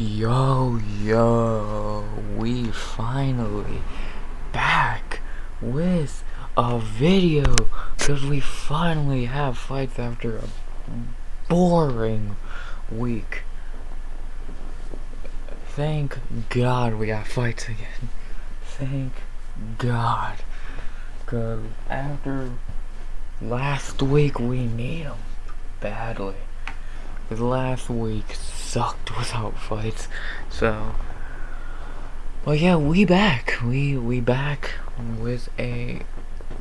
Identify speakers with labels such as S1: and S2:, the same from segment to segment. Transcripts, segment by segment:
S1: Yo, we finally back with a video because we finally have fights after a boring week. Thank God we got fights again. Thank God. Because after last week we need them badly. Because last week sucked without fights. So, well, yeah, we back. We back with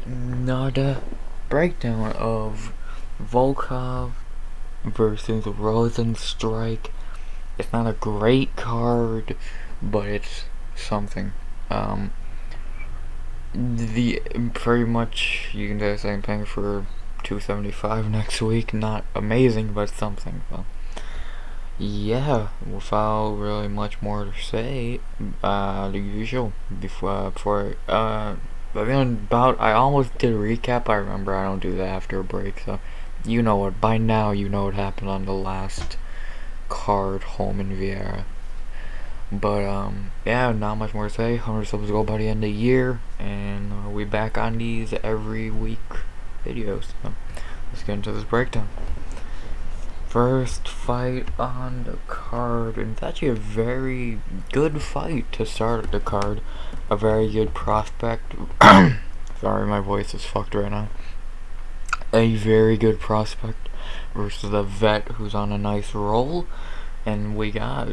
S1: another breakdown of Volkov versus Rosenstrike. It's not a great card, but it's something. The pretty much you can do the same thing for 275 next week. Not amazing, but something. So, yeah, without really much more to say, the usual I almost did a recap. I remember I don't do that after a break, so you know what. By now, you know what happened on the last card, home in Vieira. But yeah, not much more to say. 100 subs go by the end of the year, and we back on these every week videos. So let's get into this breakdown. First fight on the card, and it's actually a very good fight to start the card. A very good prospect. Sorry, my voice is fucked right now. A very good prospect versus a vet who's on a nice roll, and we got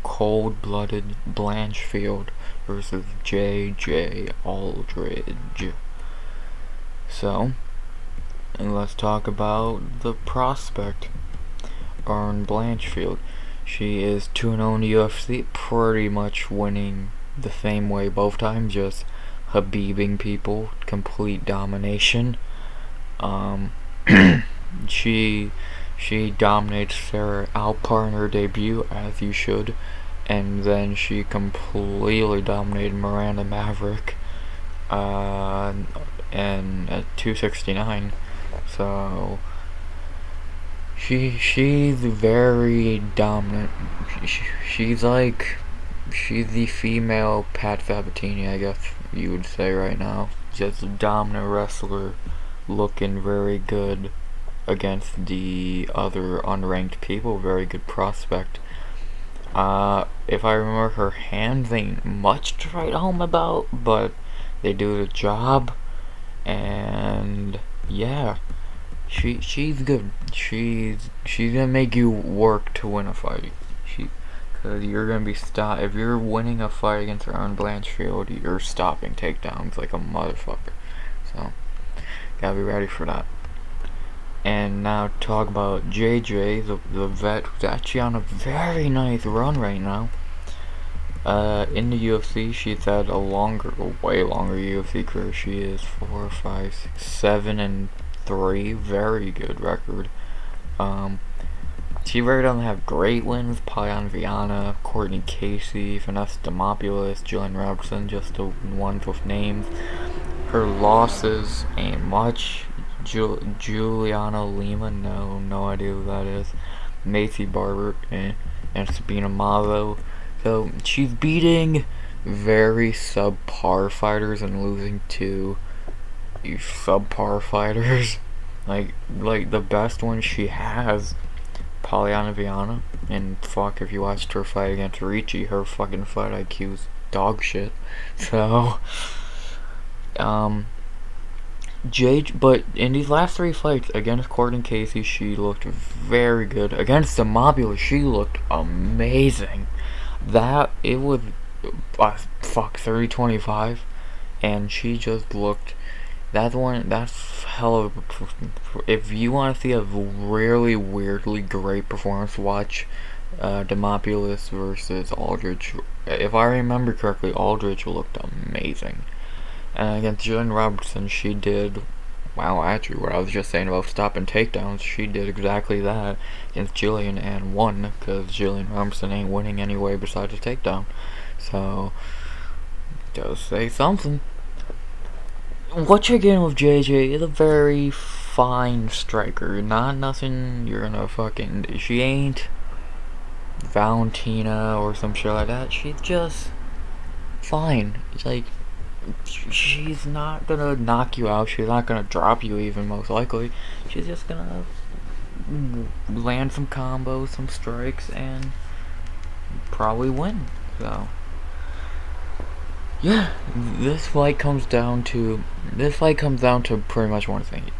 S1: cold-blooded Blanchfield versus J.J. Aldridge. So, and let's talk about the prospect, Erin Blanchfield. She is 2-0 in the UFC, pretty much winning the same way both times, just Habibing people, complete domination. She dominates Sarah Alpar in her debut, as you should, and then she completely dominated Miranda Maverick and at 269. So she's very dominant. She's the female Pat Sabatini, I guess you would say right now. Just a dominant wrestler, looking very good against the other unranked people. Very good prospect. If I remember, her hands ain't much to write home about, but they do the job. And yeah, she's good. She's gonna make you work to win a fight. Cause you're gonna be if you're winning a fight against Erin Blanchfield, you're stopping takedowns like a motherfucker. So gotta be ready for that. And now talk about JJ, the vet, who's actually on a very nice run right now. In the UFC, she's had a way longer UFC career. She is 4, 5, 6, 7, and 3. Very good record. She really doesn't have great wins. Polyana Viana, Courtney Casey, Vanessa Demopoulos, Jillian Robertson, just the ones with names. Her losses ain't much. Juliana Lima, no idea who that is. Macy Barber and Sabina Mazo. So she's beating very subpar fighters and losing to subpar fighters. like the best one she has, Polyana Viana. And fuck, if you watched her fight against Ricci, her fucking fight IQ's dog shit. So but in these last 3 fights against Courtney Casey, she looked very good. Against Demopoulos, she looked amazing. It was 30-25, and she just looked. That's hell of a. If you want to see a really weirdly great performance, watch Demopoulos versus Aldridge. If I remember correctly, Aldridge looked amazing. And against Jillian Robertson, she did, actually, what I was just saying about stopping takedowns, she did exactly that against Jillian and won, because Jillian Robertson ain't winning anyway besides a takedown. So, does say something. What you're getting with JJ is a very fine striker. Not nothing you're gonna fucking. Valentina or some shit like that, she's just fine. It's like, she's not gonna knock you out. She's not gonna drop you even, most likely. She's just gonna land some combos, some strikes, and probably win. So, yeah, this fight comes down to pretty much one thing.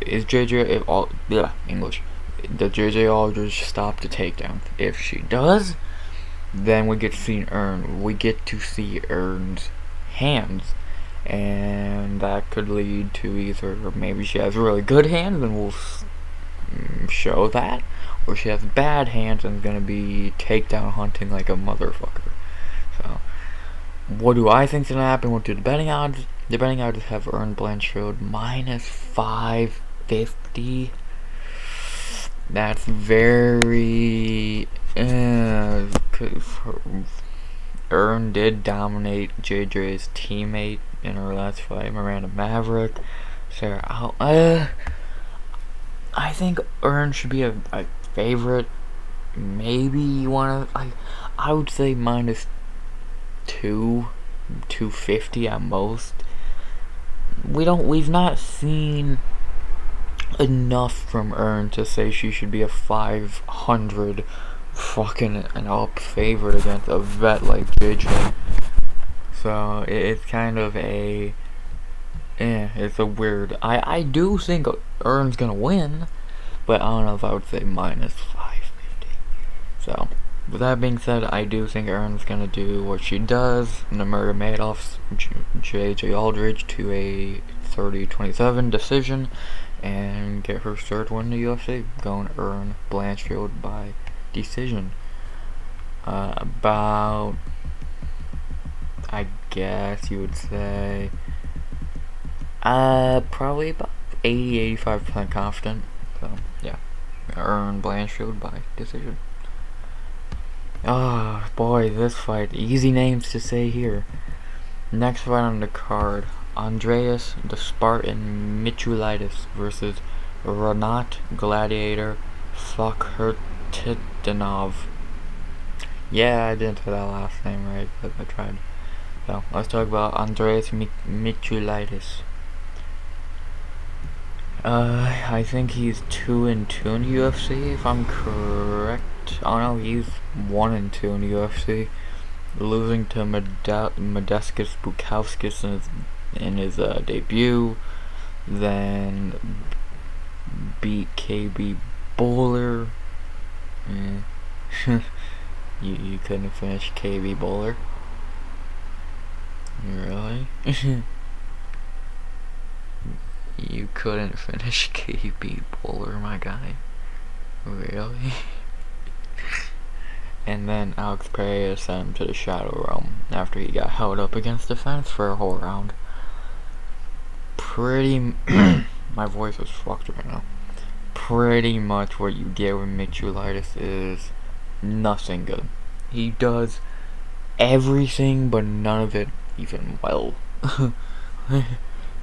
S1: Is English. Does JJ Aldridge stop the takedown? If she does, then we get to see Earn's hands, and that could lead to either maybe she has really good hands and we'll show that, or she has bad hands and is gonna be takedown hunting like a motherfucker. So, what do I think's gonna happen? What do the betting odds? The betting odds have Earn Blanchfield minus 550. That's very, cause Earn did dominate JJ's teammate in her last fight, Miranda Maverick. So I think Earn should be a favorite. Maybe I would say minus 250 at most. We've not seen enough from Earn to say she should be a 500 fucking and up favorite against a vet like JJ. So it's kind of it's a weird. I do think Earn's gonna win, but I don't know if I would say minus 550. So, with that being said, I do think Earn's gonna do what she does, Nurmagomedov JJ Aldridge to a 30-27 decision, and get her third win in the UFC, going Earn Blanchfield by decision. About, I guess you would say, probably about 80-85% confident. So yeah, Earn Blanchfield by decision. Oh boy, this fight, easy names to say here. Next fight on the card, Andreas the Spartan Michulaitis versus Renat Gladiator Fakhretdinov. Yeah, I didn't say that last name right, but I tried. So, let's talk about Andreas Michulaitis. I think he's 2-2 in UFC, if I'm correct. Oh no, he's 1-2 in UFC, losing to Modestas Bukauskas in his debut, then beat KB Bowler. You couldn't finish KB Bowler? Really? You couldn't finish KB Bowler, my guy? Really? And then Alex Pereira sent him to the Shadow Realm after he got held up against the fence for a whole round. My voice is fucked right now. Pretty much what you get with Michulaitis is nothing good. He does everything, but none of it even well.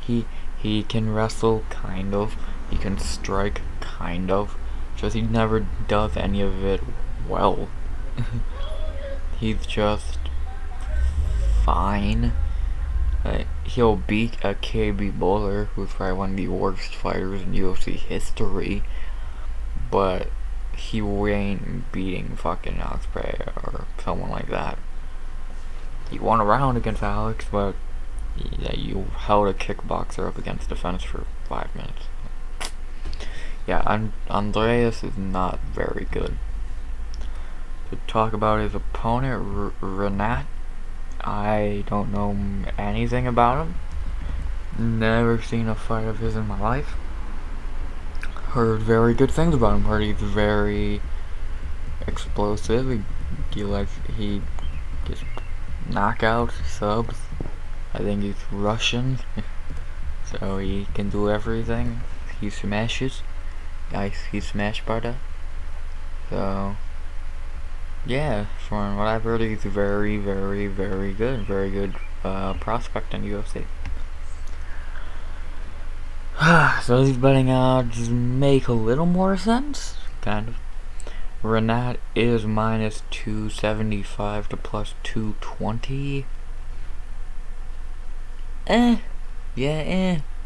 S1: He can wrestle, kind of. He can strike, kind of. Just he never does any of it well. He's just fine. He'll beat a KB Bowler, who's probably one of the worst fighters in UFC history, but he ain't beating fucking Alex Pereira or someone like that. He won a round against Alex, but you held a kickboxer up against the fence for 5 minutes. Yeah, Andreas is not very good. To talk about his opponent, Renat, I don't know anything about him. Never seen a fight of his in my life. Heard very good things about him. Heard he's very explosive. He gets knockouts, subs. I think he's Russian, so he can do everything. He smashes. He's smashed by that. So yeah, from what I've heard, he's very, very, very good. Very good prospect in UFC. So these betting odds make a little more sense, kind of. Renat is minus 275 to plus 220. Yeah.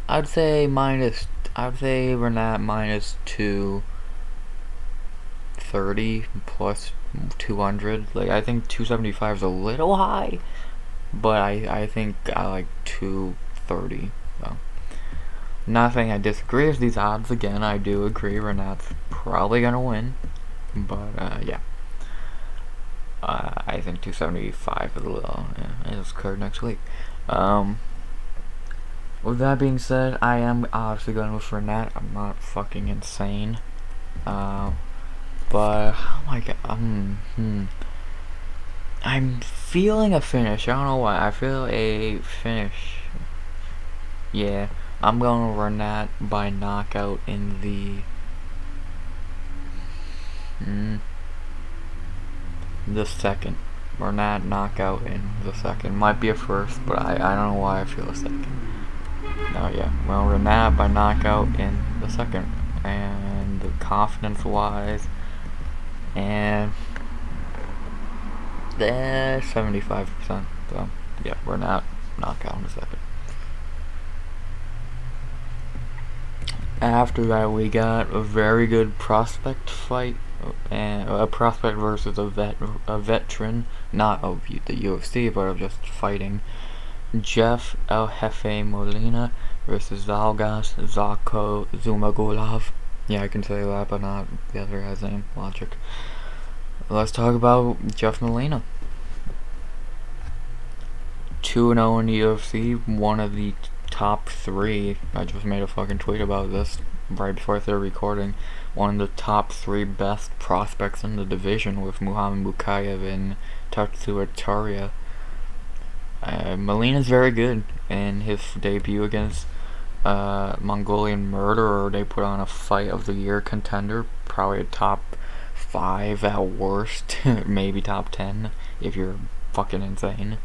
S1: I'd say Renat minus 230 plus 200. Like, I think 275 is a little high, but I think I like 230. So, not saying I disagree with these odds. Again, I do agree Renat's probably gonna win, but yeah. I think 275 is a little. Yeah, it's occurred next week. With that being said, I am obviously going with Renat. I'm not fucking insane. But oh my god, I'm feeling a finish. I don't know why. I feel a finish. Yeah, I'm going to Renat by knockout in the second. Renat knockout in the second. Might be a first, but I don't know why I feel a second. Oh yeah, well, Renat by knockout in the second, and the confidence-wise, and 75%. So yeah, Renat knockout in the second. After that, we got a very good prospect fight, and a prospect versus a veteran, not of the UFC, but of just fighting. Jeff El Jefe Molina versus Zalgas Zako Zumagulov. Yeah, I can say that, but not the other guy's name. Logic. Let's talk about Jeff Molina. 2-0 in the UFC, one of the top 3. I just made a fucking tweet about this right before I started recording. One of the top 3 best prospects in the division with Muhammad Mukayev and Tatsuya Taria. Molina's very good, and his debut against Mongolian Murderer, they put on a fight of the year contender, probably a top 5 at worst, maybe top 10 if you're fucking insane.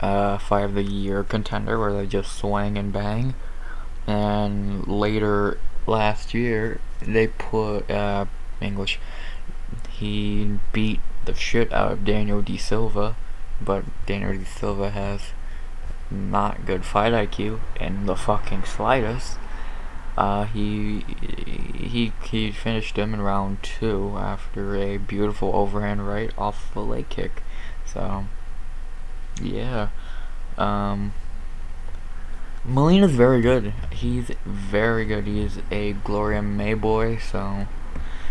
S1: Fight of the year contender where they just swing and bang. And later last year, they put English. He beat the shit out of Daniel De Silva. But Daniel De Silva has not good fight IQ in the fucking slightest. He finished him in round 2 after a beautiful overhand right off the leg kick. So yeah, Molina's very good. He's very good. He's a Gloria May boy, so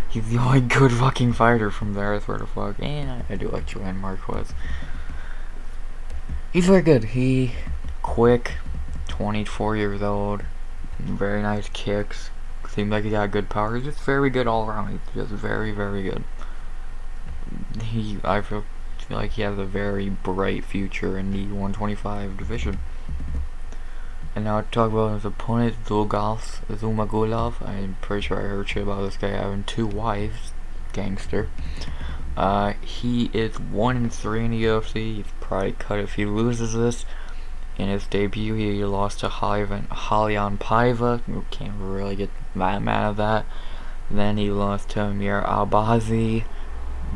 S1: he's the only good fucking fighter from there. I swear to fuck. And I do like Joanne Marquez. He's very good. He quick, 24 years old, very nice kicks. Seems like he got good power. He's just very good all around. He's just very, very good. I feel like he has a very bright future in the 125 division. And now to talk about his opponent, Zumagulov. I'm pretty sure I heard shit about this guy having 2 wives. Gangster. He is 1-3 in the UFC. He's probably cut if he loses this. In his debut, he lost to Halion Paiva, who can't really get that mad at that. Then he lost to Amir Albazi,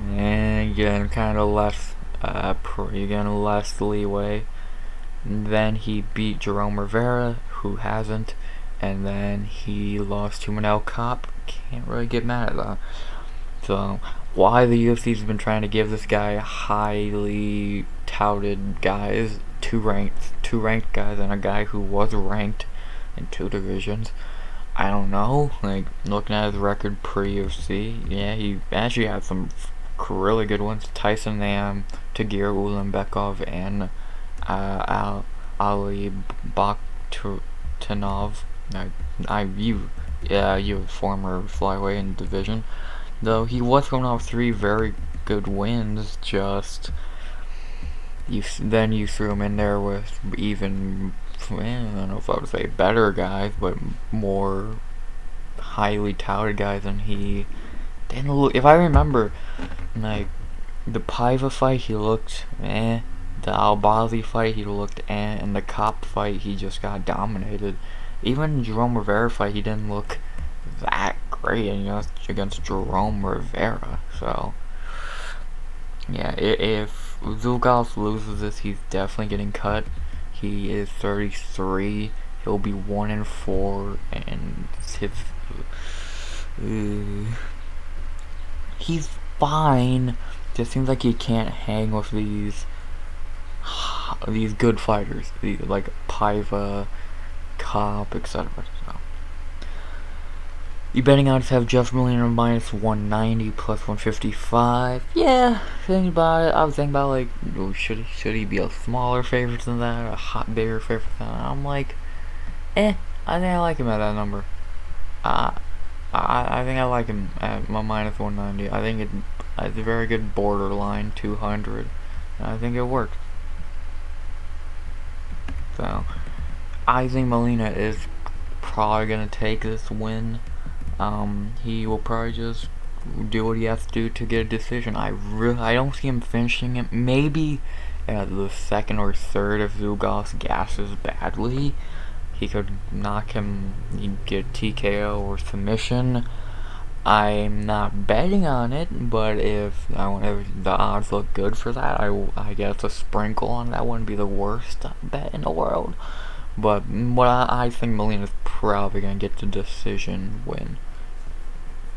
S1: and again, kind of less, less leeway. And then he beat Jerome Rivera, who hasn't, and then he lost to Manel Kopp. Can't really get mad at that. So, why the UFC's been trying to give this guy highly touted guys, two ranked guys, and a guy who was ranked in 2 divisions. I don't know. Like, looking at his record pre-UFC, yeah, he actually had some really good ones. Tyson Nam, Tagir Ulanbekov, and Ali Bakhtanov. You former flyweight in the division. Though he was coming off 3 very good wins, just then you threw him in there with even, I don't know if I would say better guys, but more highly touted guys, and he didn't look. If I remember, like the Paiva fight, he looked The Albazi fight, he looked and the Kopp fight, he just got dominated. Even Jerome Rivera fight, he didn't look that great. 3 against Jerome Rivera. So yeah, if Zugov loses this, he's definitely getting cut. He is 33. He'll be 1-4, and his he's fine. Just seems like he can't hang with these good fighters, like Paiva, Cobb, etc. So, the betting odds have Jeff Molina minus 190 plus 155. Yeah, thinking about it, I was thinking about like, should he be a smaller favorite than that, or a bigger favorite than that? I'm like, I think I like him at that number. I think I like him at my minus 190. I think it's a very good borderline 200. And I think it worked. So, I think Molina is probably going to take this win. He will probably just do what he has to do to get a decision. I don't see him finishing it. Maybe at the second or third if Zugov gasses badly, he could knock him, he'd get TKO or submission. I'm not betting on it, but if the odds look good for that, I guess a sprinkle on that wouldn't be the worst bet in the world. But what I think Molina's probably gonna get the decision win.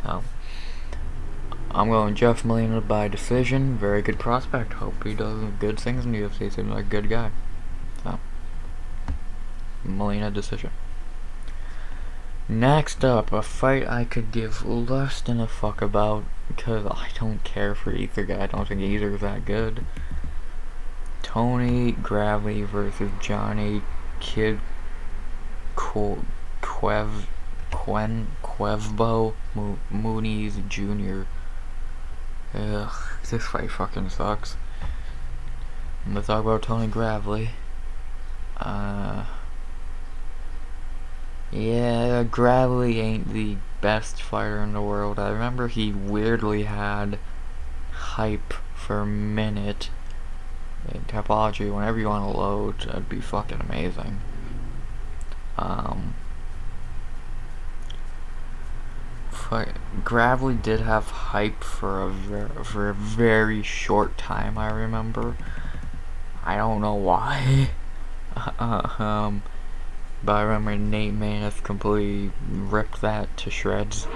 S1: I'm going Jeff Molina by decision. Very good prospect. Hope he does good things in the UFC. Seems like a good guy. So, Molina decision. Next up, a fight I could give less than a fuck about because I don't care for either guy. I don't think either is that good. Tony Gravely versus Johnny Kid Quevbo Mooney's Jr. Ugh, this fight fucking sucks. Let's talk about Tony Gravely. Yeah, Gravely ain't the best fighter in the world. I remember he weirdly had hype for a minute. In Topology, whenever you want to load, that'd be fucking amazing. Gravely did have hype for a very short time, I remember. I don't know why. But I remember Nate Maness completely ripped that to shreds.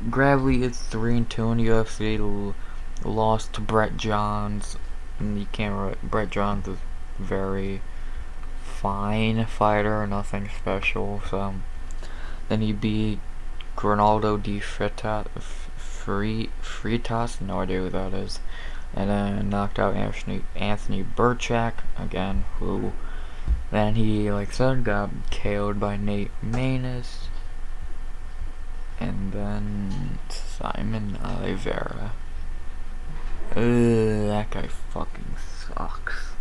S1: Gravely is 3-2 in the UFC. Lost to Brett Johns. And you can't. Brett Johns is very fine fighter, nothing special. So then he beat Grinaldo di Freitas, no idea who that is, and then knocked out Anthony Burchak again, who then he, like I said, got KO'd by Nate Maness, and then Simon Oliveira. That guy fucking sucks.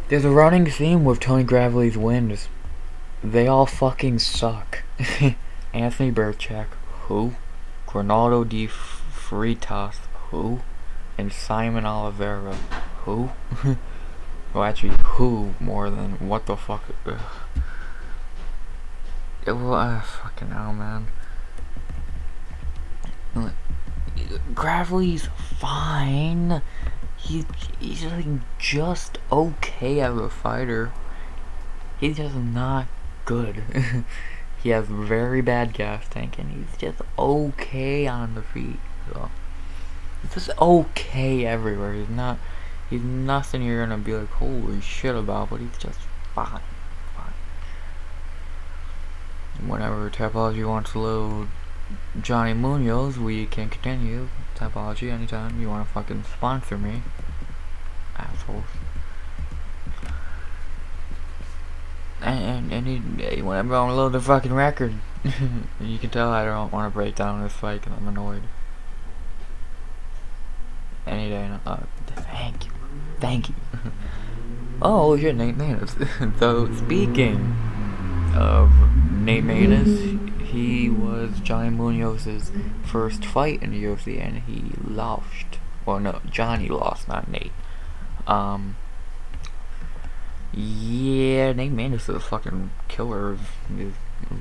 S1: There's a running theme with Tony Gravely's wins. They all fucking suck. Anthony Burchak, who? Grinaldo di Freitas, who? And Simon Oliveira, who? Well, actually, who more than what the fuck? Fucking hell, man. Gravely's fine. He's like just okay as a fighter. He's just not good. He has very bad gas tank, and he's just okay on the feet. So he's just okay everywhere. He's nothing you're gonna be like holy shit about, but he's just fine. Whenever Topology wants to load Johnny Munoz, we can continue. Topology, anytime you want to fucking sponsor me, assholes. And whenever I want to load the fucking record, you can tell I don't want to break down this fight because I'm annoyed. Any day now. Thank you. Oh shit, Nate Maness. So speaking of Nate Maness, he was Johnny Munoz's first fight in the UFC, and he lost. Well, no, Johnny lost, not Nate. Yeah, Nate Maness is a fucking killer of these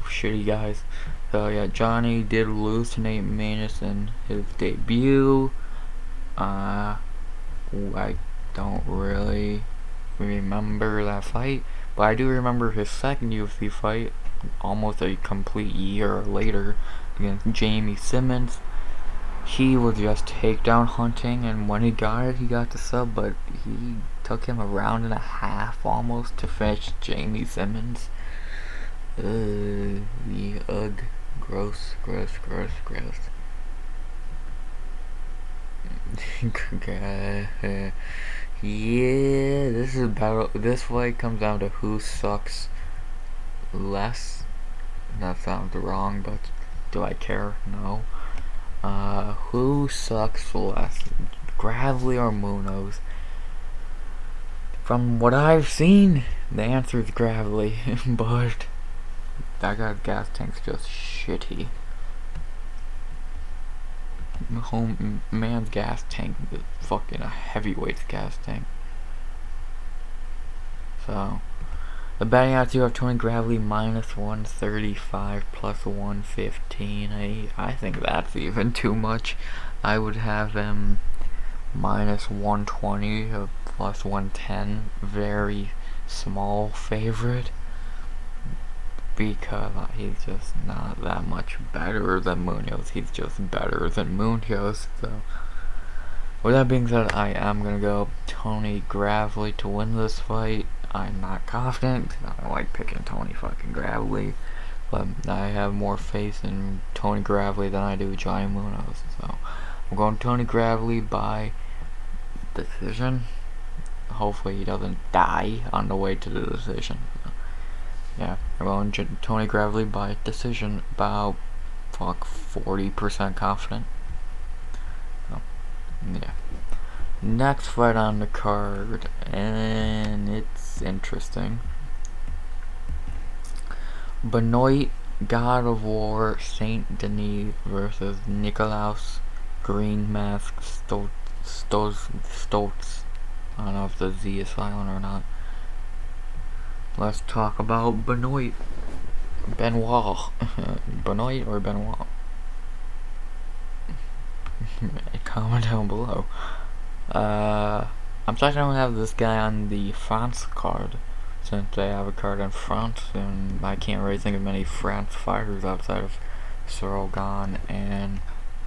S1: shitty guys. So yeah, Johnny did lose to Nate Maness in his debut. I don't really remember that fight, but I do remember his second UFC fight, almost a complete year later, against Jamie Simmons. He was just takedown hunting, and when he got the sub, but he took him a round and a half almost to finish Jamie Simmons. Ugh. Gross. Yeah, this is a battle. This fight comes down to who sucks less. That sounds wrong, but do I care? No. Who sucks less, Gravely or Munoz? From what I've seen, the answer is Gravely, but that guy's gas tank's just shitty. Man's gas tank is fucking a heavyweight gas tank. So, the betting odds you have Tony Gravely minus 135 plus 115. I think that's even too much. I would have him minus 120 plus 110. Very small favorite. Because he's just not that much better than Munoz. He's just better than Munoz. So, with that being said, I am going to go Tony Gravely to win this fight. I'm not confident. I don't like picking Tony fucking Gravely. But I have more faith in Tony Gravely than I do Johnny Munoz. So, I'm going Tony Gravely by decision. Hopefully he doesn't die on the way to the decision. Yeah, I'm going Tony Gravely by decision, about 40% confident. So, yeah. Next fight on the card, and it's interesting. Benoit God of War Saint Denis versus Nikolaus Green Mask Stoltz. I don't know if the Z is silent or not. Let's talk about Benoit. Benoit. Benoit or Benoit? Comment down below. I'm sorry I don't have this guy on the France card, since they have a card in France, and I can't really think of many France fighters outside of Sorogan and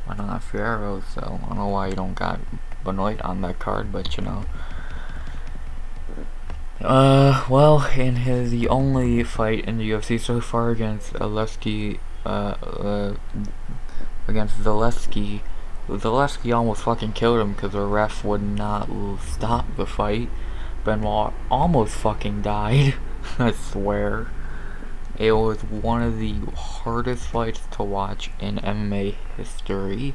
S1: Manon Fierro, so I don't know why you don't got Benoit on that card, but you know. Well, in the only fight in the UFC so far against Zaleski, Zaleski almost fucking killed him because the ref would not stop the fight. Benoit almost fucking died. I swear. It was one of the hardest fights to watch in MMA history,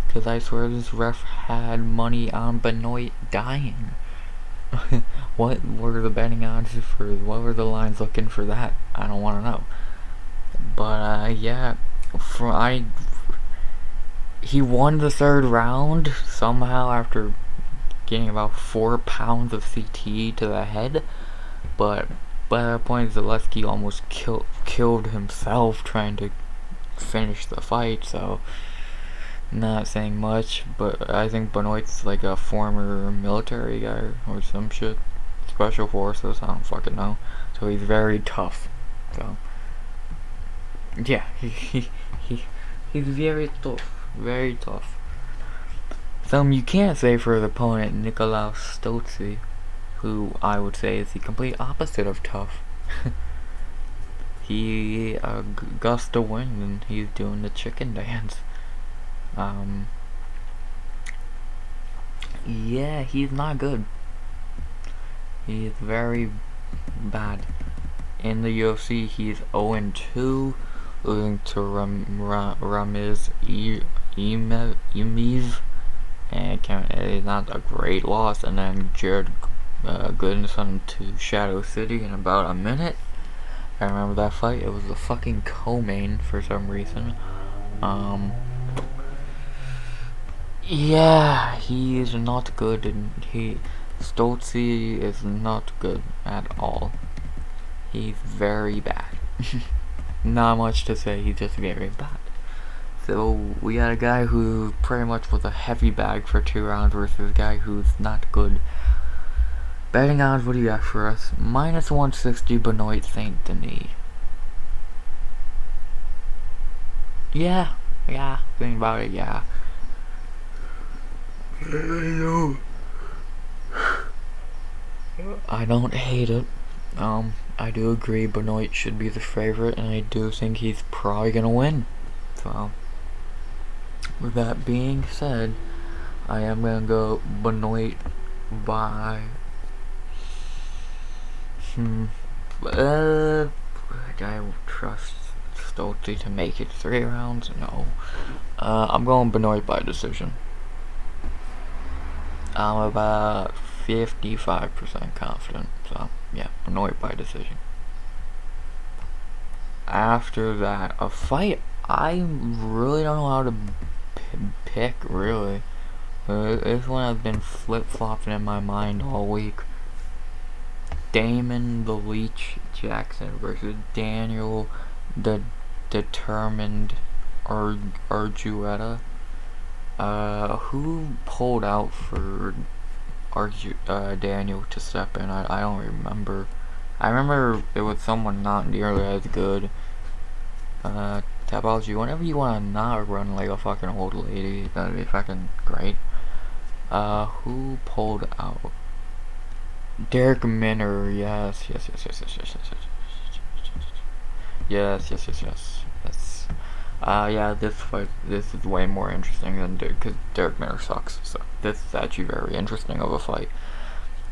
S1: because I swear this ref had money on Benoit dying. What were the betting odds for? What were the lines looking for that? I don't want to know. But yeah, he won the third round somehow after getting about 4 pounds of CTE to the head. But by that point, Zaleski almost killed himself trying to finish the fight. So, not saying much, but I think Benoit's like a former military guy or some shit. Special forces, I don't fucking know. So he's very tough. So, yeah, he's very tough. Very tough. Something you can't say for his opponent, Nikolaus Stoltz, who I would say is the complete opposite of tough. He a gust of wind and he's doing the chicken dance. Yeah, he's not good. He is very bad. In the UFC, he's 0-2, losing to Ramiz Emeev, and it's not a great loss. And then Jared Goodison to Shadow City in about a minute. I remember that fight. It was a fucking co-main for some reason. Yeah, he is not good, and Stoltze is not good at all. He's very bad. Not much to say, he's just very bad. So we got a guy who pretty much was a heavy bag for 2 rounds versus a guy who's not good. Betting odds, what do you got for us? Minus 160 Benoit Saint Denis. Yeah, think about it, yeah. I don't hate it. I do agree Benoit should be the favorite, and I do think he's probably gonna win. So, with that being said, I am gonna go Benoit by. I trust Stoltze to make it 3 rounds. No, I'm going Benoit by decision. I'm about 55% confident. So yeah, Benoit by decision. After that, a fight I really don't know how to pick, really. This one has been flip-flopping in my mind all week. Damon the Leech Jackson versus Daniel the Determined Argueta. Who pulled out for Daniel to step in? I don't remember. I remember it was someone not nearly as good. Tapology, whenever you wanna not run like a fucking old lady, that'd be fucking great. Who pulled out? Derek Minner, yes. Yeah, this fight, this is way more interesting than because Derek Minner sucks. So this is actually very interesting of a fight.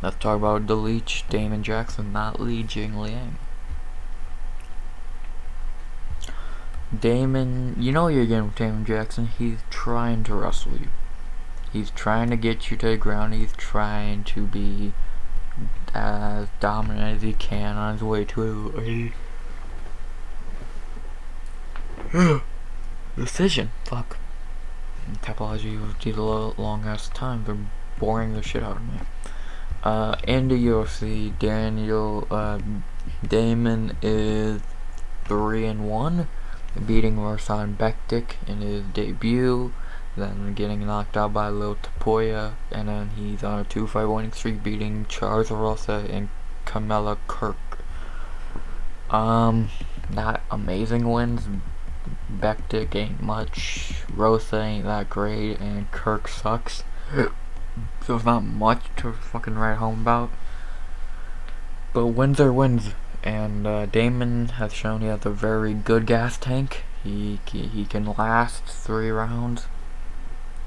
S1: Let's talk about the Leech, Damon Jackson, not Li Jingliang. Damon, you know you're getting with Damon Jackson. He's trying to wrestle you. He's trying to get you to the ground. He's trying to be as dominant as he can on his way to a decision. Fuck. Topology of these long ass time. They're boring the shit out of me. In the UFC, Damon is 3-1, beating Marsan Bektik in his debut, then getting knocked out by Lil Tapoya, and then he's on a 2-fight winning streak, beating Charles Rosa and Kamela Kirk. Not amazing wins. Bektik ain't much, Rosa ain't that great, and Kirk sucks. So it's not much to fucking write home about. But wins are wins, and Damon has shown he has a very good gas tank. He can last 3 rounds,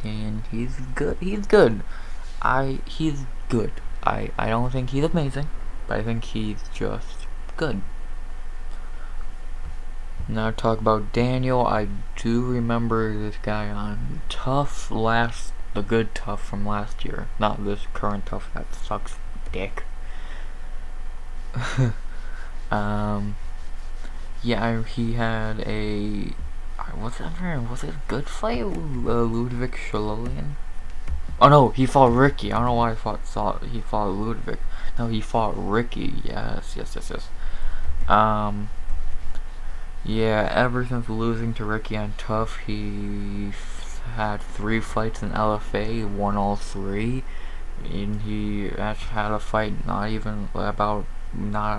S1: and he's good. He's good. He's good. I don't think he's amazing, but I think he's just good. Now talk about Daniel. I do remember this guy on Tough the good Tough from last year, not this current Tough that sucks dick. Yeah, he had a was it a good fight with Ludwig Shalolian? Oh no, he fought Ricky. I don't know why he fought Ludwig. No, he fought Ricky. Yes. Yeah, ever since losing to Ricky on Tough, he had 3 fights in LFA, won all 3, and he actually had a fight not a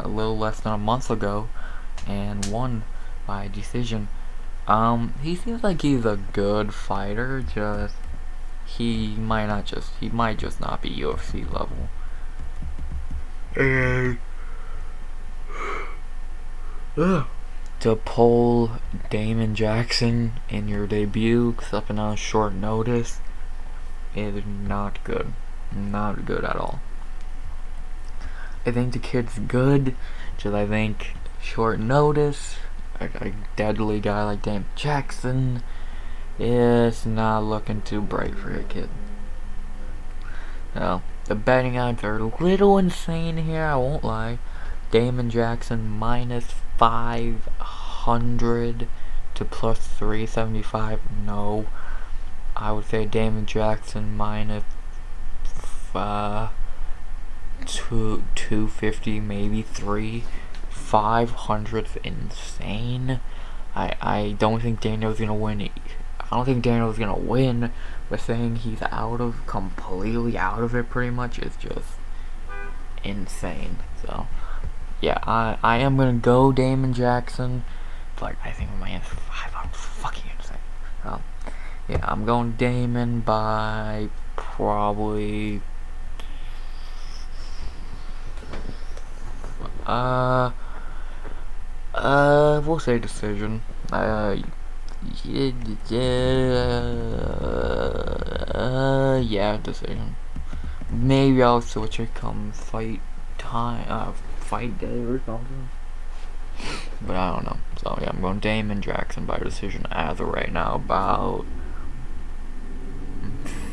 S1: little less than a month ago, and won by decision. He seems like he's a good fighter, just he might just not be UFC level. To pull Damon Jackson in your debut, something on short notice, is not good. Not good at all. I think the kid's good, just I think short notice, a deadly guy like Damon Jackson, is not looking too bright for a kid. Now, the betting odds are a little insane here, I won't lie. Damon Jackson minus 500 to plus 375. No, I would say Damon Jackson minus 250, maybe 3. 500's insane. I don't think Daniel's gonna win. I don't think Daniel's gonna win, but saying he's completely out of it pretty much is just insane. So, yeah, I am gonna go Damon Jackson. But I think my answer 5 are fucking insane. Yeah, I'm going Damon by probably we'll say decision. Yeah, decision. Maybe I'll switch it come fight time, fight day or something. But I don't know. So yeah, I'm going Damon Jackson by decision as of right now. About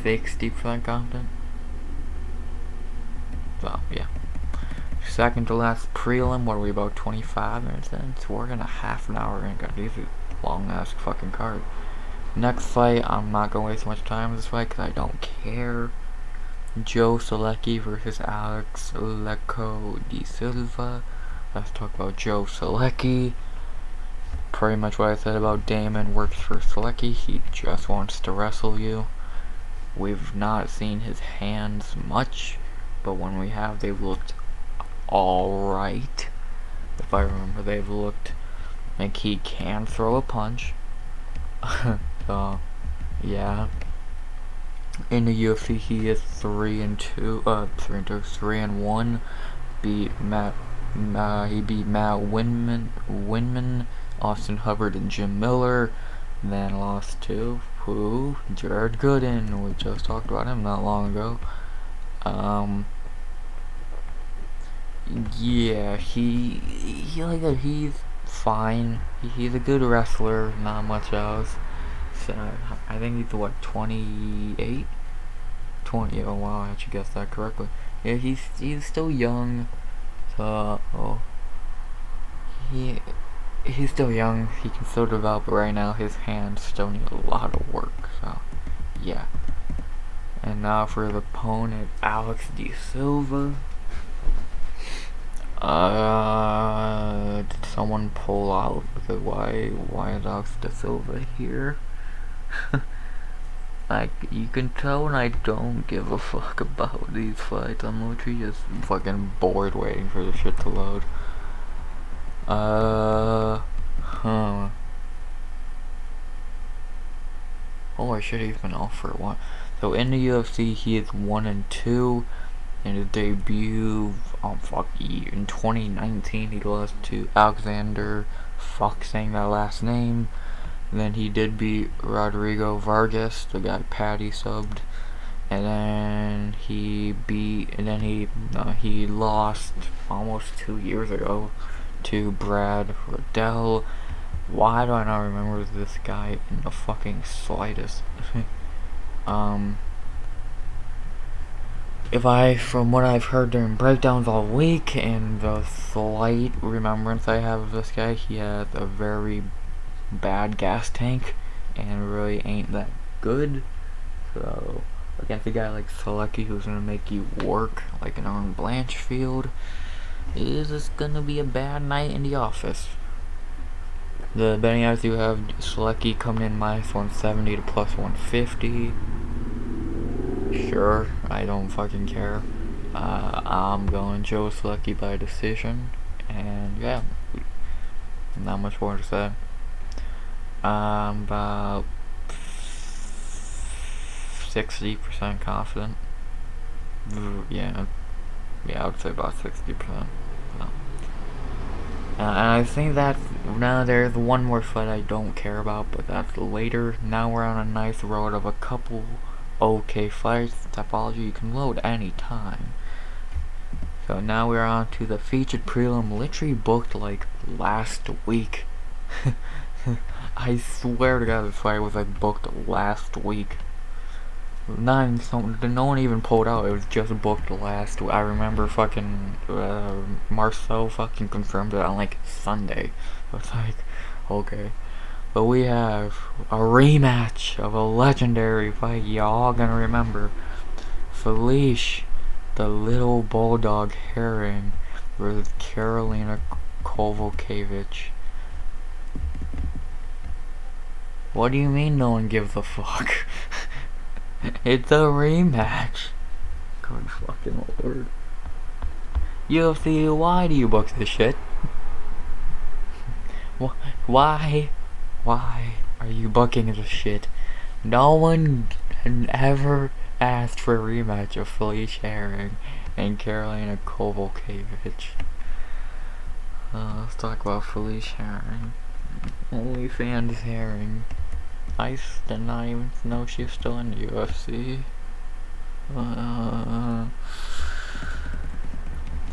S1: 60% confident. So yeah. Second to last prelim. What are we, about 25 minutes in? So we're gonna half an hour and got these long ass fucking card. Next fight, I'm not gonna waste much time with this fight because I don't care. Joe Selecki versus Alex Leco de Silva. Let's talk about Joe Selecki. Pretty much what I said about Damon works for Selecki. He just wants to wrestle you. We've not seen his hands much, but when we have, they've looked alright. If I remember, they've looked like he can throw a punch. Yeah. In the UFC, he is 3-1. He beat Matt Winman, Austin Hubbard, and Jim Miller. Then lost to Jared Gooden. We just talked about him not long ago. Yeah, he's fine. He's a good wrestler. Not much else. So I think he's 28, 20. Oh wow, I actually guessed that correctly. Yeah, he's still young. So he's still young. He can still develop, but right now his hands still need a lot of work. So yeah. And now for the opponent, Alex de Silva. Did someone pull out? Because why is Alex de Silva here? Like, you can tell when I don't give a fuck about these fights. I'm literally just fucking bored waiting for the shit to load. Holy shit, he's been off for one. So in the UFC, he is 1-2. In his debut, in 2019, he lost to Alexander. Fuck saying that last name. And then he did beat Rodrigo Vargas, the guy Patty subbed. And then he lost almost 2 years ago to Brad Riddell. Why do I not remember this guy in the fucking slightest? From what I've heard during breakdowns all week and the slight remembrance I have of this guy, he has a very bad gas tank and really ain't that good. So against a guy like Selecki, who's gonna make you work like an Aaron Blanchfield, is this gonna be a bad night in the office. The betting odds do have Selecki coming in -170 to +150. Sure, I don't fucking care. I'm going Joe Selecki by decision, and yeah, not much more to say. I'm about 60% confident. Yeah, I would say about 60%. And I think that now there's one more fight I don't care about, but that's later. Now we're on a nice road of a couple okay fights. Topology you can load any time. So now we're on to the featured prelim, literally booked like last week. I swear to God, this fight was like booked last week. No one even pulled out. It was just booked last week. I remember fucking Marcel fucking confirmed it on like Sunday. So it's like, okay. But we have a rematch of a legendary fight y'all gonna remember. Felice the little bulldog herring versus Karolina Kowalkiewicz. What do you mean no one gives a fuck? It's a rematch. Good fucking lord. UFC, why do you book this shit? Why? Why are you booking this shit? No one ever asked for a rematch of Felicia Herring and Karolina Kowalkiewicz. Let's talk about Felicia Herring. OnlyFans Herring. I did not even know she was still in the UFC.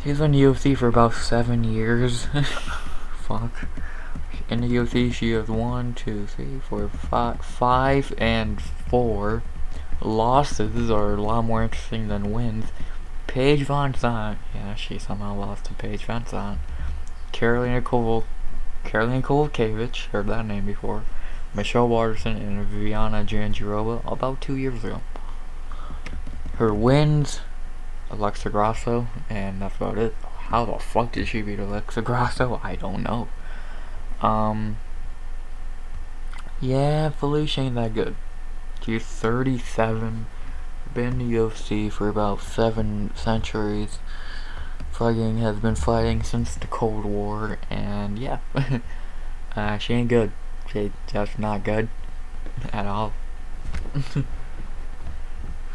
S1: She's in the UFC for about 7 years. Fuck. In the UFC, she has 5 and 4 losses are a lot more interesting than wins. Paige Van Zandt, yeah, she somehow lost to Paige Van Zandt. Karolina Kowalkiewicz, heard that name before. Michelle Waterson and Viana Jandiroba about 2 years ago. Her wins, Alexa Grasso, and that's about it. How the fuck did she beat Alexa Grasso? I don't know. Yeah, Felicia ain't that good. She's 37, been in the UFC for about 7 centuries. Fucking has been fighting since the Cold War, and yeah. She ain't good. She's just not good at all.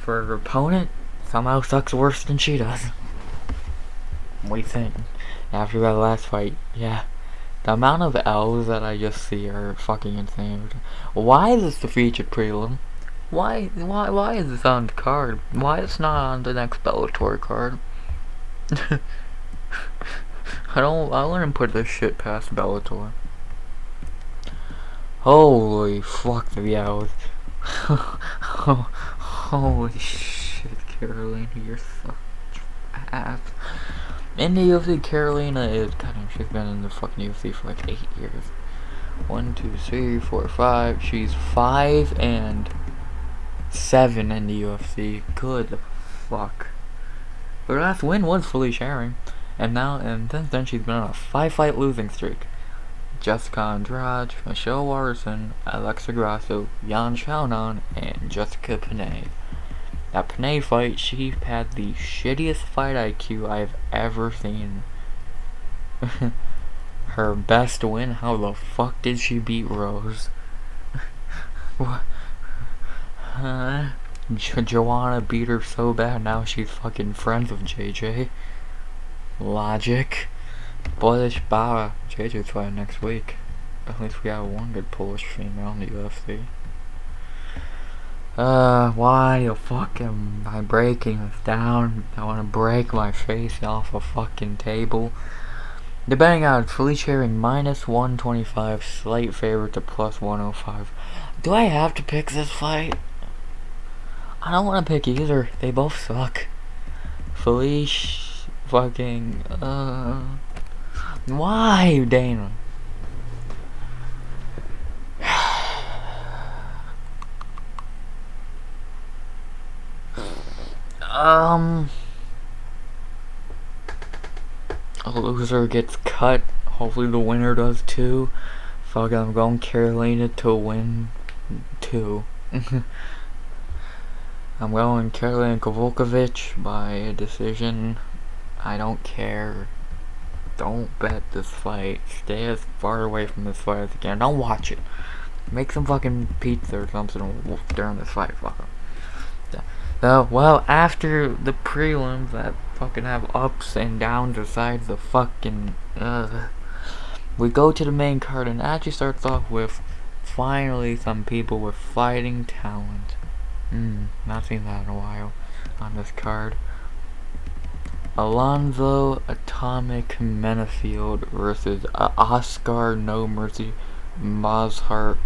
S1: For her opponent, somehow sucks worse than she does. What do you think? After that last fight, yeah. The amount of L's that I just see are fucking insane. Why is this the featured prelim? Why is this on the card? Why is it not on the next Bellator card? I wouldn't put this shit past Bellator. Holy fuck the L's. Holy shit, Karolina, you're such ass. In the UFC, Karolina is she's been in the fucking UFC for like 8 years. 1, 2, 3, 4, 5. She's 5 and 7 in the UFC. Good fuck. Her last win was Felicia Herring, and since then she's been on a 5-fight losing streak. Jessica Andrade, Michelle Waterson, Alexa Grasso, Yan Xiaonan, and Jessica Panay. That Panay fight, she had the shittiest fight IQ I've ever seen. Her best win? How the fuck did she beat Rose? What? Joanna beat her so bad, now she's fucking friends with JJ. Logic. Polish Bara. JJ's fighting next week. At least we have one good Polish female in the UFC. Why the fuck am I breaking this down? I wanna break my face off a fucking table. The betting odds, Felicia Herring minus 125, slight favorite to plus 105. Do I have to pick this fight? I don't wanna pick either. They both suck. Felicia fucking, why, Dana? A loser gets cut. Hopefully the winner does too. Fuck, I'm going Karolina to win too. I'm going Karolina Kowalkiewicz by a decision. I don't care. Don't bet this fight. Stay as far away from this fight as you can. Don't watch it. Make some fucking pizza or something during this fight. Fuck 'em. Well, after the prelims that fucking have ups and downs besides the fucking, we go to the main card, and it actually starts off with, finally, some people with fighting talent. Not seen that in a while on this card. Alonzo Atomic Menafield versus Oscar No Mercy Mazarov.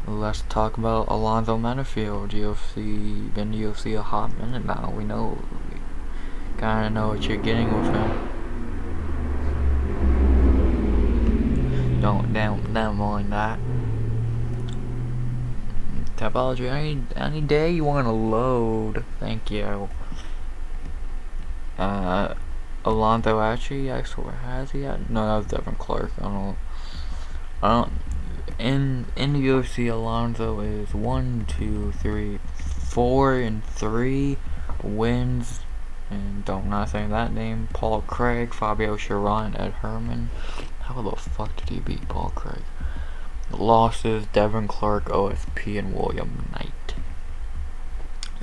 S1: Let's talk about Alonzo Menafield. UFC, been to UFC a hot minute now. We kinda know what you're getting with him. Don't mind that. Topology, any day you wanna load. Thank you. Uh, Alonzo actually, I swear, has he had? No, that was Devin Clark. I don't know. I don't. In the UFC, Alonzo is 4-3 wins, and don't not saying that name. Paul Craig, Fabio Sharon, Ed Herman. How the fuck did he beat Paul Craig? Losses: Devin Clark, OSP, and William Knight.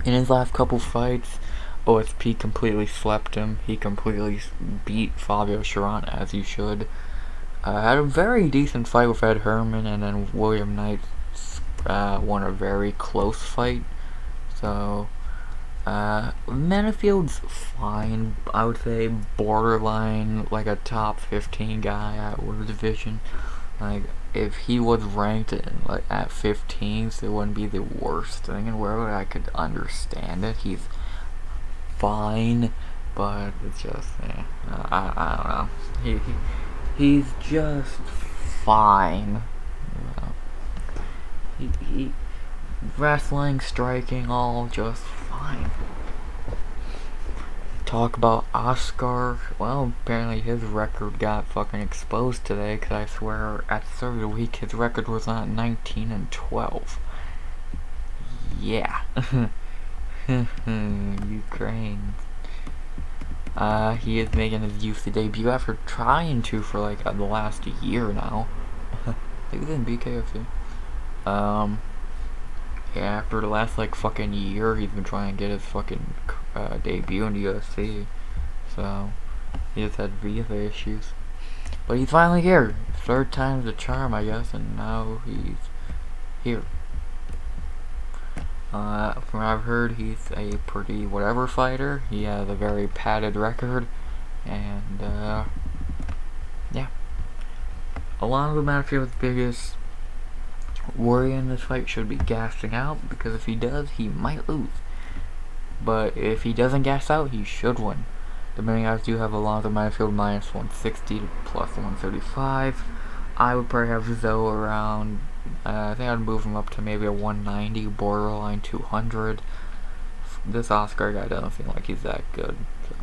S1: In his last couple fights, OSP completely swept him. He completely beat Fabio Sharon, as he should. Had a very decent fight with Ed Herman, and then William Knight won a very close fight. So, Manafield's fine. I would say borderline, like a top 15 guy at World Division. Like, if he was ranked at 15, so it wouldn't be the worst thing in the world. I could understand it. He's fine, but it's just, I don't know. He's just fine. You know. He wrestling, striking, all just fine. Talk about Oscar. Well, apparently his record got fucking exposed today, because I swear at the start of the week his record was not 19-12. Yeah. Ukraine. He is making his UFC debut after trying to for like the last year now. I think it was in BKFC. Yeah, after the last like fucking year, he's been trying to get his fucking debut in the UFC. So he just had visa issues, but he's finally here. Third time's the charm, I guess, and now he's here. From what I've heard, he's a pretty whatever fighter. He has a very padded record, and yeah. Alonzo Manafield's biggest worry in this fight should be gassing out, because if he does, he might lose. But if he doesn't gas out, he should win. The betting odds do have Alonzo Manafield minus 160 to plus 135. I would probably have Zoe around. I think I'd move him up to maybe a 190, borderline 200. This Oscar guy doesn't seem like he's that good, so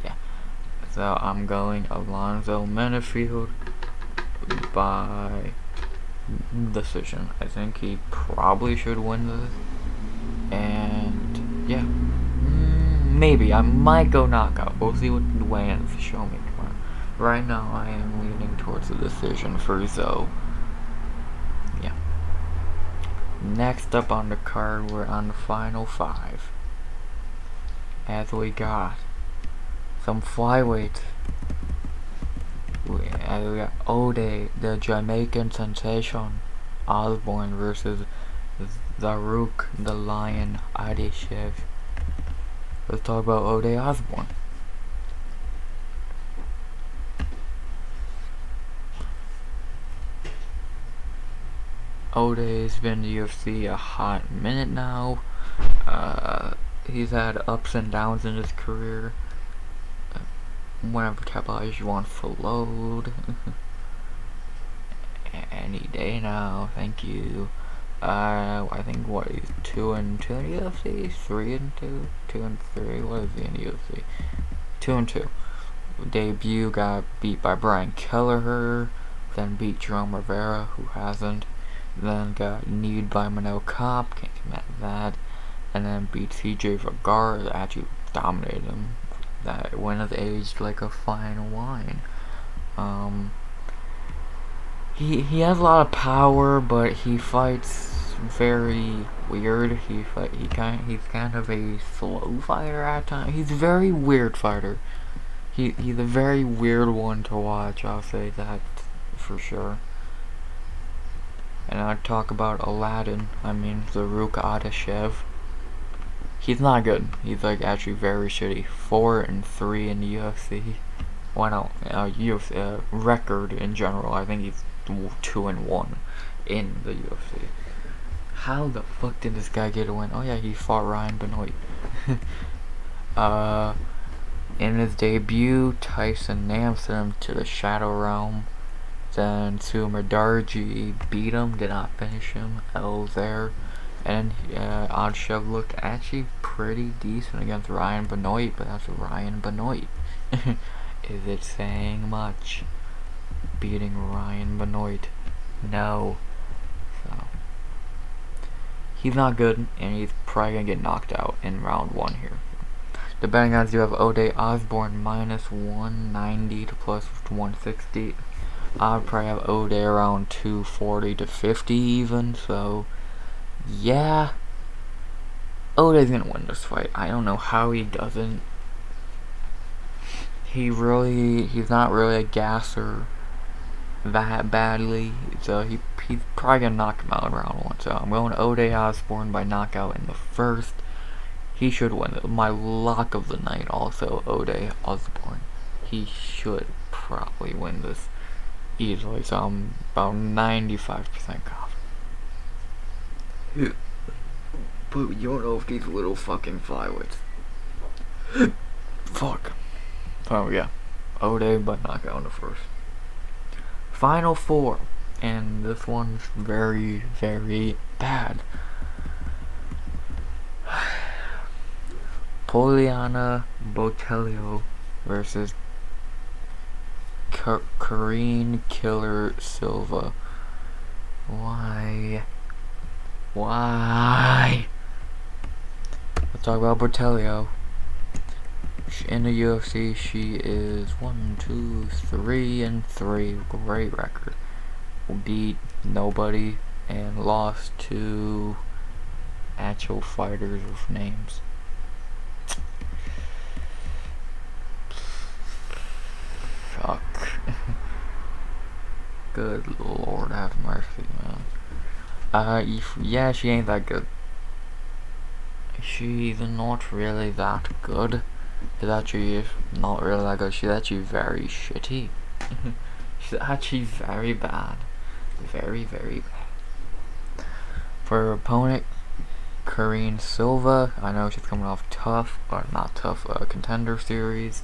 S1: yeah. So I'm going Alonzo Manafield by decision. I think he probably should win this, and yeah, maybe I might go knockout. We'll see what the weigh-ins show me tomorrow. Right now, I am leaning towards the decision for Zoe. Yeah. Next up on the card, we're on the final 5. As we got some flyweights. We got Ode, the Jamaican sensation, Osborne versus Zaruk, the Lion, Adeshev. Let's talk about Ode Osborne. Ode's been in the UFC a hot minute now. He's had ups and downs in his career. Whenever Capage wants to load. Any day now, thank you. I think what, he's 2-2 in the UFC? 3-2? 2-3? What is he in the UFC? 2-2. Debut got beat by Brian Kelleher, then beat Jerome Rivera, who hasn't, then got kneed by Manel Kopp, can't get mad at that, and then beat CJ Vergara, that actually dominated him. That win is aged like a fine wine. He has a lot of power, but he fights very weird. He's kind of a slow fighter at times. He's a very weird fighter. He's a very weird one to watch, I'll say that for sure. And I'd talk about Aladdin, Zaruk Adeshev. He's not good. He's like actually very shitty. 4-3 in the UFC. Why not? UFC record in general. I think he's 2-1 in the UFC. How the fuck did this guy get a win? Oh yeah, he fought Ryan Benoit. In his debut, Tyson Nam sent him to the Shadow Realm. Then Sumer Darji beat him, did not finish him. L there. And Odshev looked actually pretty decent against Ryan Benoit, but that's Ryan Benoit. Is it saying much? Beating Ryan Benoit? No. So he's not good, and he's probably gonna get knocked out in round 1 here. The betting odds do have O'Day Osborne minus 190 to plus 160. I'd probably have O'Day around 240 to 50 even, so yeah. O'Day's gonna win this fight. I don't know how he doesn't. He's not really a gasser that badly, so he's probably gonna knock him out in round 1. So I'm going O'Day Osborne by knockout in the first. He should win it. My lock of the night also O'Day Osborne. He should probably win this easily, so I'm about 95% confident. But you don't know if these little fucking flyweights. Fuck. Oh yeah. O'Day by knockout in the first. Final 4. And this one's very, very bad. Poliana Botelho versus Karine Killer Silva. Why? Let's talk about Botelho. In the UFC, she is 1, 2, 3, and 3. Great record. Beat nobody and lost to actual fighters with names. Fuck. Good Lord have mercy, man. Yeah, she ain't that good. She's not really that good. She's actually not really that good. She's actually very shitty. She's actually very bad. Very, very bad. For her opponent, Karine Silva, I know she's coming off tough, or not tough, Contender Series.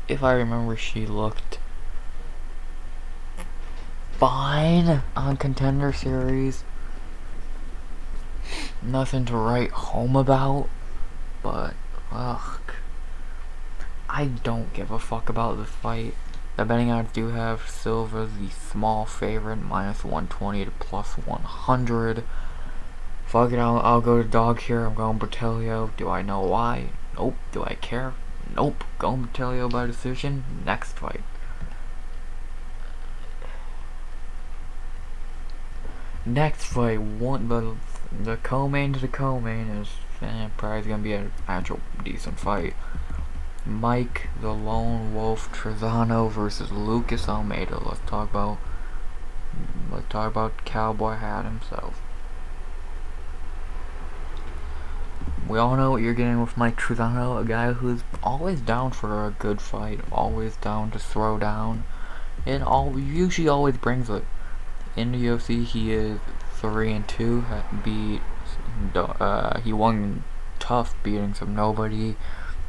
S1: If I remember, she looked fine on Contender Series. Nothing to write home about, but fuck. I don't give a fuck about this fight. The betting odds do have Silva the small favorite, minus 120 to plus 100. Fuck it, I'll go to dog here. I'm going Botelho. Do I know why? Nope. Do I care? Nope. Going Botelho by decision. Next fight. Next fight, the co-main to the co-main is probably gonna be an actual decent fight. Mike the Lone Wolf Trezano versus Lucas Almeida. Let's talk about Cowboy Hat himself. We all know what you're getting with Mike Trezano, a guy who's always down for a good fight, always down to throw down, and usually always brings it. In the UFC, he is 3-2. He won tough, beating some nobody.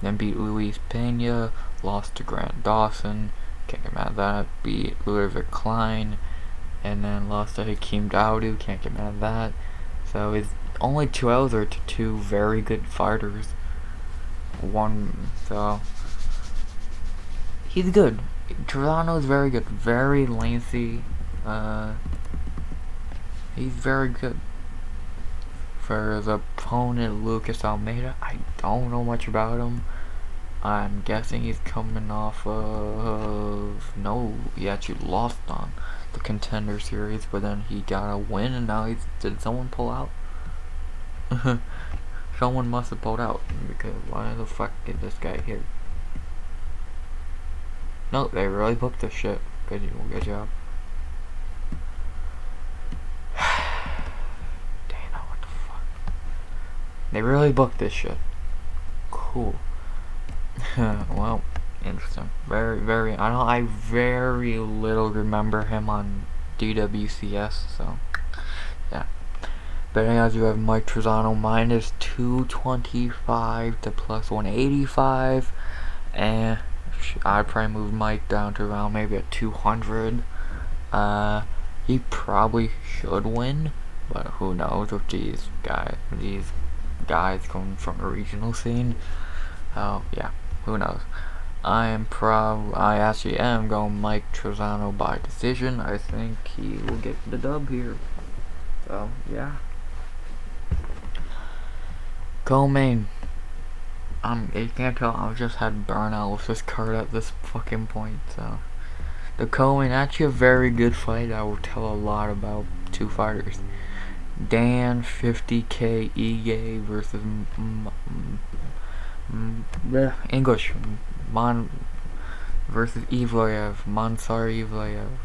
S1: Then beat Luis Pena, lost to Grant Dawson, can't get mad at that. Beat Ludwig Klein, and then lost to Hakeem Dawodu, can't get mad at that. So his only 2 L's are to 2 very good fighters. So he's good. Trezano is very good, very lengthy. He's very good. For the opponent, Lucas Almeida, I don't know much about him. I'm guessing he's coming off of... No, he actually lost on the Contender Series, but then he got a win, and now did someone pull out? Someone must have pulled out, because why the fuck did this guy hit? No, they really booked this shit. Good job. They really booked this shit. Cool. Well, interesting. Very, very. I very little remember him on DWCS. So, yeah. Betting odds you have Mike Trezano minus 225 to plus 185, and I'd probably move Mike down to around maybe a 200. He probably should win, but who knows with these guys coming from a regional scene. Oh yeah, who knows. I actually am going Mike Trezano by decision. I think he will get the dub here. So yeah. Co-main. You can't tell, I just had burnout with this card at this fucking point, so. The co-main, actually a very good fight. I will tell a lot about two fighters. Dan 50K Ige versus English versus Evloev, Mansar Evloev.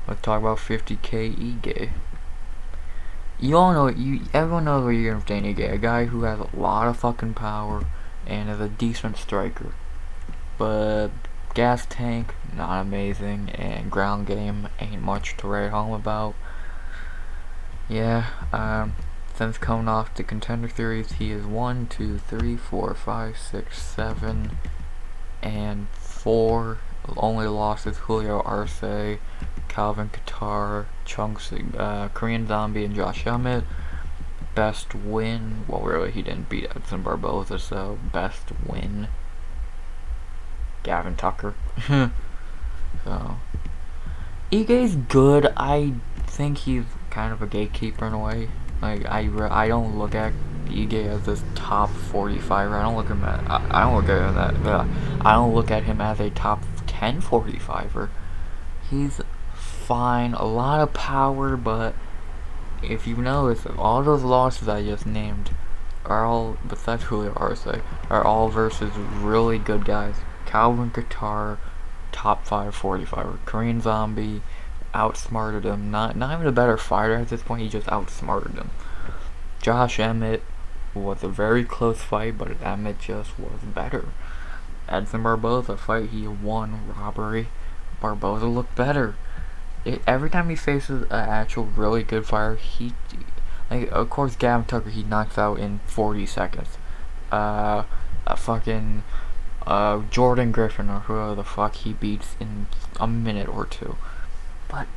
S1: Let's talk about 50K Ige. You all know, everyone knows what you're gonna say, Ige, a guy who has a lot of fucking power and is a decent striker, but gas tank not amazing, and ground game ain't much to write home about. Yeah, since coming off the Contender Series, he is 1, 2, 3, 4, 5, 6, 7, and 4 only losses: Julio Arce, Calvin Kattar, Chunks, Korean Zombie, and Josh Emmett. Best win, well really he didn't beat Edson Barboza, so best win, Gavin Tucker. So Ige's good. I think he's kind of a gatekeeper in a way. Like I don't look at Ige as this top 45er. I don't look at him at, I don't look at that. I don't look at him as a top 10 45er. He's fine, a lot of power, but if you notice, all those losses I just named are all, besides Julio Arce, are all versus really good guys. Calvin Kattar, top 5 45er. Korean Zombie outsmarted him. Not even a better fighter at this point, he just outsmarted him. Josh Emmett was a very close fight, but Emmett just was better. Edson Barboza fight, he won robbery. Barboza looked better. Every time he faces an actual really good fighter, like, of course Gavin Tucker he knocks out in 40 seconds. A fucking Jordan Griffin or whoever the fuck he beats in a minute or two. But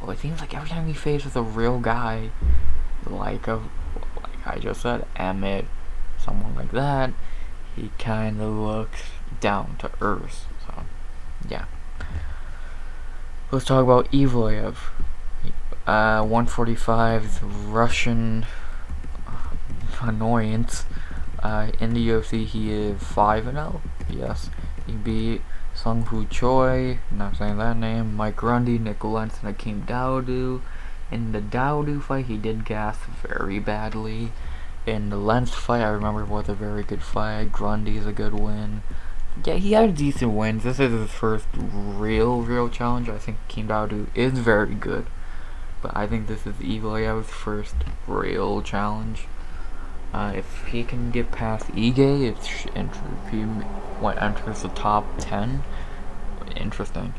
S1: well, it seems like every time he faces a real guy, like I just said, Emmett, someone like that, he kind of looks down to earth. So yeah. Let's talk about Evloev. 145's Russian annoyance. In the UFC, he is 5-0. Yes, he beat Sung Fu Choi, not saying that name, Mike Grundy, Nick Lentz, and Akeem Dawodu. In the Dawodu fight, he did gas very badly. In the Lentz fight, I remember it was a very good fight. Grundy is a good win. Yeah, he had decent wins. This is his first real challenge. I think Akeem Dawodu is very good, but I think this is Evloev's first real challenge. If he can get past Ige, if he enters the top 10, interesting.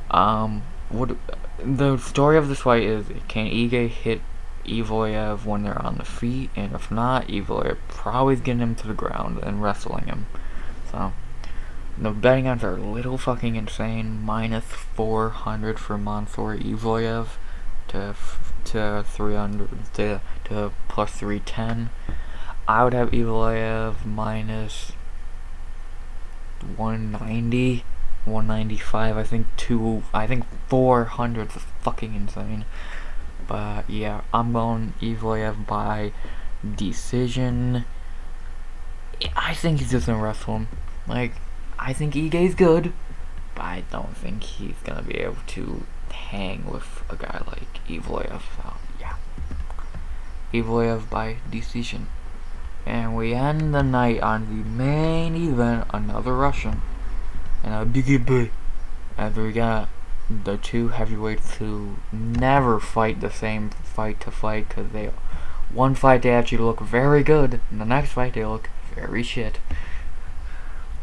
S1: What the story of this fight is: can Ige hit Evloev when they're on the feet? And if not, Evloev probably is getting him to the ground and wrestling him. So the betting odds are a little fucking insane. -400 for Mansour Evloev to 300 to plus 310. I would have Evloev -190, 195. I think 400 is fucking insane. But yeah, I'm going Evloev by decision. I think he's just gonna wrestle him. Like, I think Ige's good, but I don't think he's gonna be able to hang with a guy like Evloev. So yeah, Evloev by decision. And we end the night on the main event, another Russian, and a biggie boy. As we got the two heavyweights who never fight the same fight to fight, because one fight they actually look very good, and the next fight they look very shit.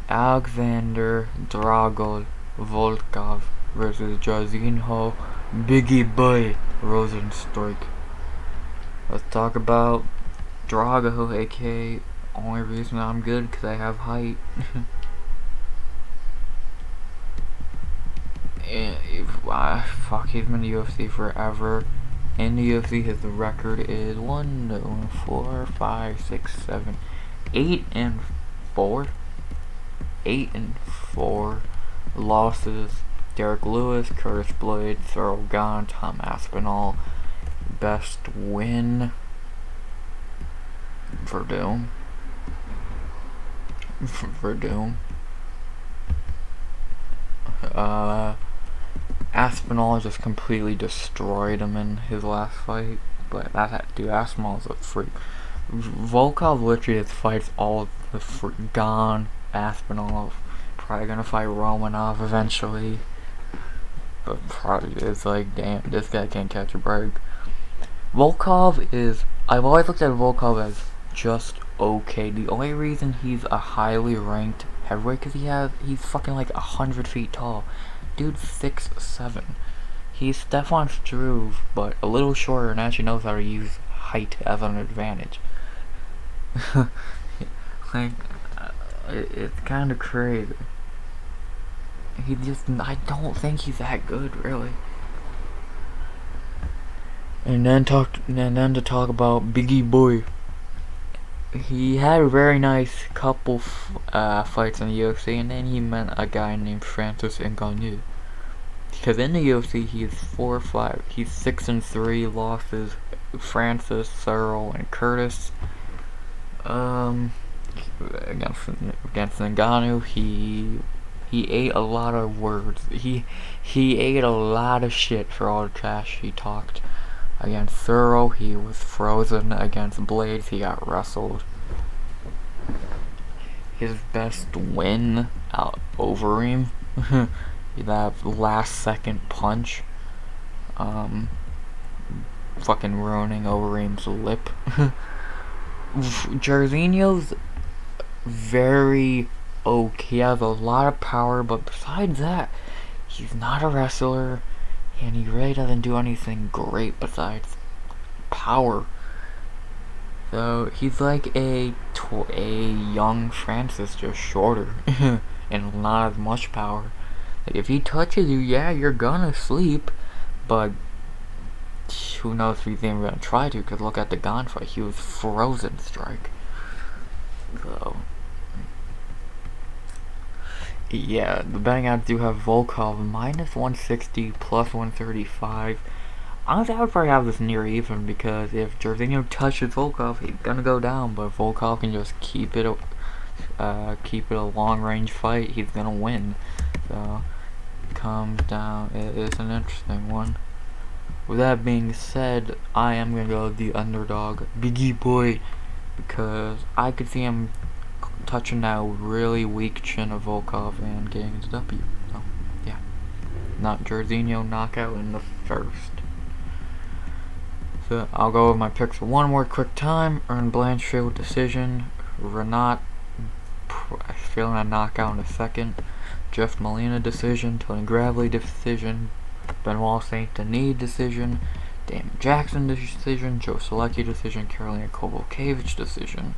S1: Alexander Drago Volkov versus Jairzinho Biggie Boy Rosenstruik. Let's talk about Drago, aka only reason I'm good because I have height. fuck, he's been in the UFC forever. In the UFC, his record is 1, 2, 4, 5, 6, 7, 8 and 4. 8 and 4 losses. Derek Lewis, Curtis Blade, Thurl Gahn, Tom Aspinall. Best win. Verdum. Verdum. Aspinall just completely destroyed him in his last fight. But dude, Aspinall's a freak. Volkov literally just fights all the Gahn, Aspinall. Probably gonna fight Romanov eventually. But probably it's like, damn, this guy can't catch a break. Volkov is, I've always looked at Volkov as just okay. The only reason he's a highly ranked heavyweight because he's fucking like 100 feet tall. Dude's 6'7". He's Stefan Struve, but a little shorter and actually knows how to use height as an advantage. Like, it's kind of crazy. I don't think he's that good, really. And then to talk about Biggie Boy. He had a very nice couple fights in the UFC, and then he met a guy named Francis Ngannou. Because in the UFC, he is 4-5. He's 6-3 losses. Francis, Searle, and Curtis. Against Ngannou, he ate a lot of words. He ate a lot of shit for all the trash he talked. Against Thurl, he was frozen. Against Blades, he got wrestled. His best win out over him, that last second punch, fucking ruining Overeem's lip. Jairzinho's very okay. He has a lot of power, but besides that, he's not a wrestler, and he really doesn't do anything great besides power. So he's like a young Francis, just shorter and not as much power. Like, if he touches you, yeah, you're gonna sleep, but who knows if he's even gonna try to? Because look at the Gahn fight, he was frozen strike. So yeah, the betting odds do have Volkov minus 160 plus 135. Honestly, I would probably have this near even because if Jairzinho touches Volkov, he's gonna go down. But if Volkov can just keep it a long range fight, he's gonna win. So it comes down. It's an interesting one. With that being said, I am gonna go with the underdog, Biggie Boy, because I could see him touching that really weak chin of Volkov and getting his W. So yeah, not Jairzinho knockout in the first. So I'll go with my picks one more quick time. Earn Blanchfield decision. Renat feeling a knockout in the second. Jeff Molina decision. Tony Gravely decision. Benoit Saint Denis decision. Damon Jackson decision. Joe Selecki decision. Karolina Kowalkiewicz decision.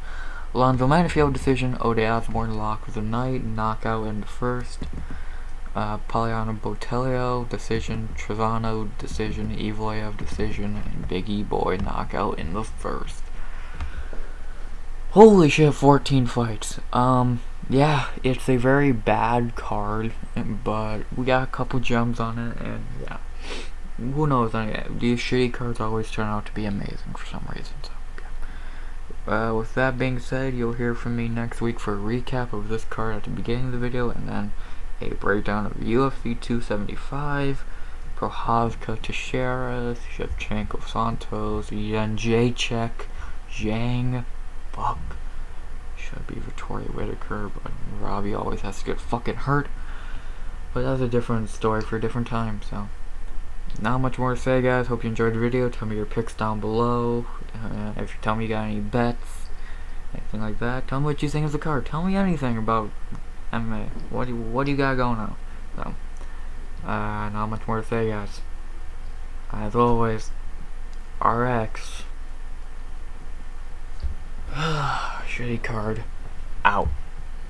S1: Alonzo Manifield decision. Ode Osborne lock of the night. Knockout in the first. Poliana Botelho decision, Trezano decision, Evloev decision, and Biggie Boy knockout in the first. Holy shit, 14 fights. Yeah, it's a very bad card, but we got a couple gems on it, and yeah, who knows? These shitty cards always turn out to be amazing for some reason. So yeah. With that being said, you'll hear from me next week for a recap of this card at the beginning of the video, and then a breakdown of UFC 275, Prochazka Teixeira, Shevchenko Santos, Jędrzejczyk, Zhang, fuck, should be Victoria Whitaker, but Robbie always has to get fucking hurt. But that's a different story for a different time, so not much more to say, guys. Hope you enjoyed the video. Tell me your picks down below. If you tell me you got any bets, anything like that, tell me what you think of the card. Tell me anything about MMA. What do you got going on? So, not much more to say, guys. As always, RX. Shitty card. Out.